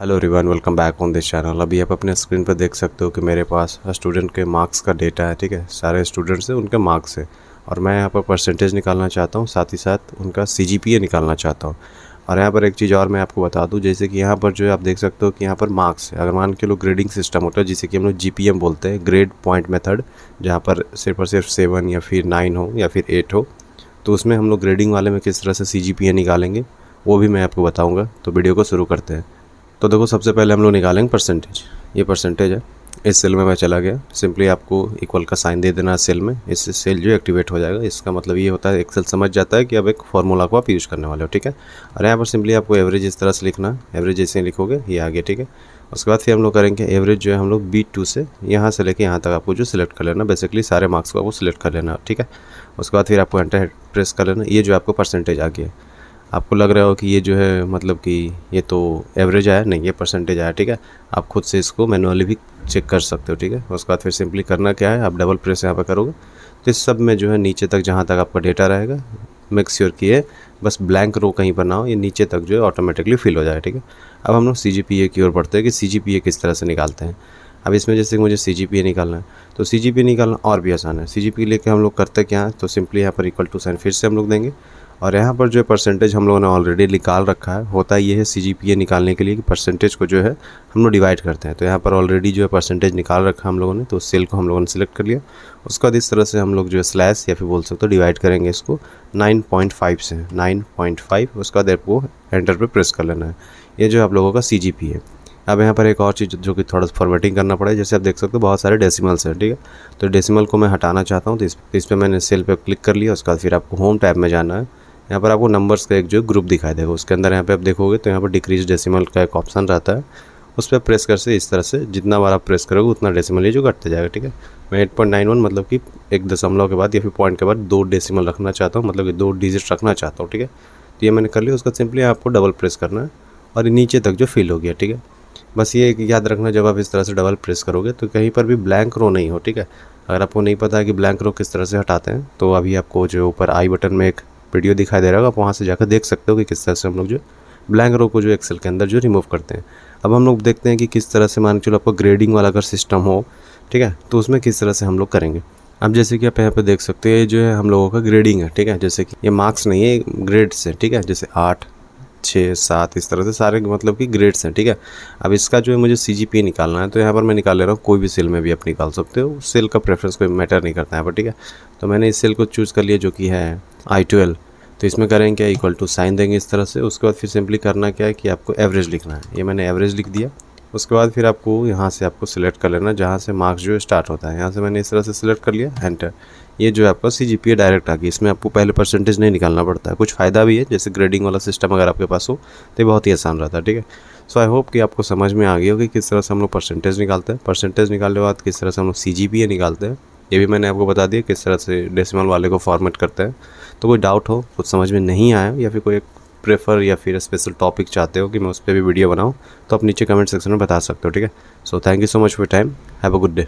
Hello everyone, welcome back on this channel. अभी आप अपने स्क्रीन पर देख सकते हो कि मेरे पास स्टूडेंट के मार्क्स का डेटा है। ठीक है, सारे स्टूडेंट्स हैं, उनके मार्क्स है और मैं यहाँ पर परसेंटेज निकालना चाहता हूँ, साथ ही साथ उनका सीजीपीए निकालना चाहता हूँ। और यहाँ पर एक चीज़ और मैं आपको बता दूँ, जैसे कि यहाँ पर जो है आप देख सकते हो कि यहाँ पर मार्क्स है। अगर मान के लोग ग्रेडिंग सिस्टम होता है जिसे कि हम लोग जीपीएम बोलते हैं, ग्रेड पॉइंट मेथड, जहाँ पर सिर्फ और सिर्फ 7 या फिर 9 हो या फिर 8 हो, तो उसमें हम लोग ग्रेडिंग वाले में किस तरह से सीजीपीए निकालेंगे वो भी मैं आपको बताऊँगा। तो वीडियो को शुरू करते हैं। तो देखो, सबसे पहले हम लोग निकालेंगे परसेंटेज। ये परसेंटेज है, इस सेल में मैं चला गया। सिंपली आपको इक्वल का साइन दे देना है सेल में, इससे सेल जो एक्टिवेट हो जाएगा। इसका मतलब ये होता है, एक्सेल समझ जाता है कि अब एक फार्मूला को आप यूज़ करने वाले हो। ठीक है, और यहाँ पर सिंपली आपको एवरेज इस तरह से लिखना है। एवरेज जैसे लिखोगे ये आगे। ठीक है, उसके बाद फिर हम लोग करेंगे एवरेज जो है हम लोग B2 से यहाँ से लेके यहाँ तक आपको जो सिलेक्ट कर लेना, बेसिकली सारे मार्क्स को आपको सिलेक्ट कर लेना। ठीक है, उसके बाद फिर आपको एंटर प्रेस कर लेना। ये जो आपको परसेंटेज आ गया, आपको लग रहा हो कि ये जो है मतलब कि ये तो एवरेज आया, नहीं, ये परसेंटेज आया। ठीक है, आप खुद से इसको मैनुअली भी चेक कर सकते हो। ठीक है, उसके बाद फिर सिंपली करना क्या है, आप डबल प्रेस यहाँ पर करोगे तो इस सब में जो है नीचे तक जहाँ तक आपका डेटा रहेगा, मेक श्योर कि ये बस ब्लैंक रो कहीं पर ना हो, ये नीचे तक जो है ऑटोमेटिकली फिल हो जाए। ठीक है, अब हम लोग सीजीपीए की ओर बढ़ते हैं कि सीजीपीए किस तरह से निकालते हैं। अब इसमें जैसे मुझे सीजीपीए निकालना है तो सीजीपीए निकालना और भी आसान है। सीजीपीए लेके हम लोग करते क्या है, तो सिंपली यहाँ पर इक्वल टू साइन फिर से हम लोग देंगे और यहाँ पर जो है परसेंटेज हम लोगों ने ऑलरेडी निकाल रखा है। होता ये है सीजीपीए निकालने के लिए कि परसेंटेज को जो है हम लोग डिवाइड करते हैं। तो यहाँ पर ऑलरेडी जो है परसेंटेज निकाल रखा है हम लोगों ने, तो उस सेल को हम लोगों ने सिलेक्ट कर लिया। उसके बाद इस तरह से हम लोग जो है स्लैश या फिर बोल सकते हो डिवाइड करेंगे इसको 9.5 से, 9.5। उसके बाद आपको एंटर पर प्रेस कर लेना है। ये जो आप लोगों का सीजीपीए है। अब यहाँ पर एक और चीज़ जो कि थोड़ा फॉर्मेटिंग करना पड़ेगा, जैसे आप देख सकते हो बहुत सारे डेसिमल्स हैं। ठीक है, तो डेसिमल को मैं हटाना चाहता हूँ, तो इस पर मैंने सेल पे क्लिक कर लिया। उसके बाद फिर आपको होम टैब में जाना है। यहाँ पर आपको नंबर्स का एक जो ग्रुप दिखाई देगा, उसके अंदर यहाँ पे आप देखोगे तो यहाँ पर डिक्रीज डेसिमल का एक ऑप्शन रहता है। उस पर प्रेस कर से इस तरह से जितना बार आप प्रेस करोगे उतना डेसिमल ये जो घटते जाएगा। ठीक है, मैं 8.91 मतलब कि एक दशमलव के बाद या फिर पॉइंट के बाद 2 डेसिमल रखना चाहता हूँ, मतलब कि 2 डिजिट रखना चाहता हूँ। ठीक है, तो ये मैंने कर लिया। उसका सिंपली आपको डबल प्रेस करना है और ये नीचे तक जो फिल हो गया। ठीक है, बस ये याद रखना, जब आप इस तरह से डबल प्रेस करोगे तो कहीं पर भी ब्लैंक रो नहीं हो। ठीक है, अगर आपको नहीं पता है कि ब्लैंक रो किस तरह से हटाते हैं तो अभी आपको जो ऊपर आई बटन में एक वीडियो दिखाई दे रहा होगा, आप वहाँ से जाकर देख सकते हो कि किस तरह से हम लोग जो ब्लैंक रो को जो एक्सेल के अंदर जो रिमूव करते हैं। अब हम लोग देखते हैं कि किस तरह से, मान के चलो आपको ग्रेडिंग वाला अगर सिस्टम हो, ठीक है, तो उसमें किस तरह से हम लोग करेंगे। अब जैसे कि आप यहाँ पे देख सकते हैं जो है हम लोगों का ग्रेडिंग है। ठीक है, जैसे कि ये मार्क्स नहीं है, ग्रेड्स है। ठीक है, जैसे 8, 6, 7 इस तरह से सारे मतलब कि ग्रेड्स हैं। ठीक है, अब इसका जो है मुझे सीजीपीए निकालना है, तो यहाँ पर मैं निकाल ले रहा हूँ। कोई भी सेल में भी आप निकाल सकते हो, सेल का प्रेफरेंस कोई मैटर नहीं करता है पर। ठीक है, तो मैंने इस सेल को चूज़ कर लिया जो कि है I12। तो इसमें करेंगे क्या, इक्वल टू साइन देंगे इस तरह से। उसके बाद फिर सिंपली करना क्या है कि आपको एवरेज लिखना है। ये मैंने एवरेज लिख दिया। उसके बाद फिर आपको यहाँ से आपको सिलेक्ट कर लेना जहाँ से मार्क्स जो स्टार्ट होता है। यहाँ से मैंने इस तरह से सिलेक्ट कर लिया, एंटर। ये जो है आपका सीजीपीए डायरेक्ट आ गई। इसमें आपको पहले परसेंटेज नहीं निकालना पड़ता है। कुछ फ़ायदा भी है, जैसे ग्रेडिंग वाला सिस्टम अगर आपके पास हो तो ये बहुत ही आसान रहता है। ठीक है, सो आई होप कि आपको समझ में आ गई होगी किस तरह से हम लोग परसेंटेज निकालते हैं। परसेंटेज निकालने के बाद किस तरह से हम लोग सीजीपीए निकालते हैं, ये भी मैंने आपको बता दिया किस तरह से डेसिमल वाले को फॉर्मेट करते हैं। तो कोई डाउट हो, कुछ समझ में नहीं आया या फिर कोई एक प्रेफर या फिर स्पेशल टॉपिक चाहते हो कि मैं उस पर भी वीडियो बनाऊँ, तो आप नीचे कमेंट सेक्शन में बता सकते हो। ठीक है, so thank you so much for time, have a good day.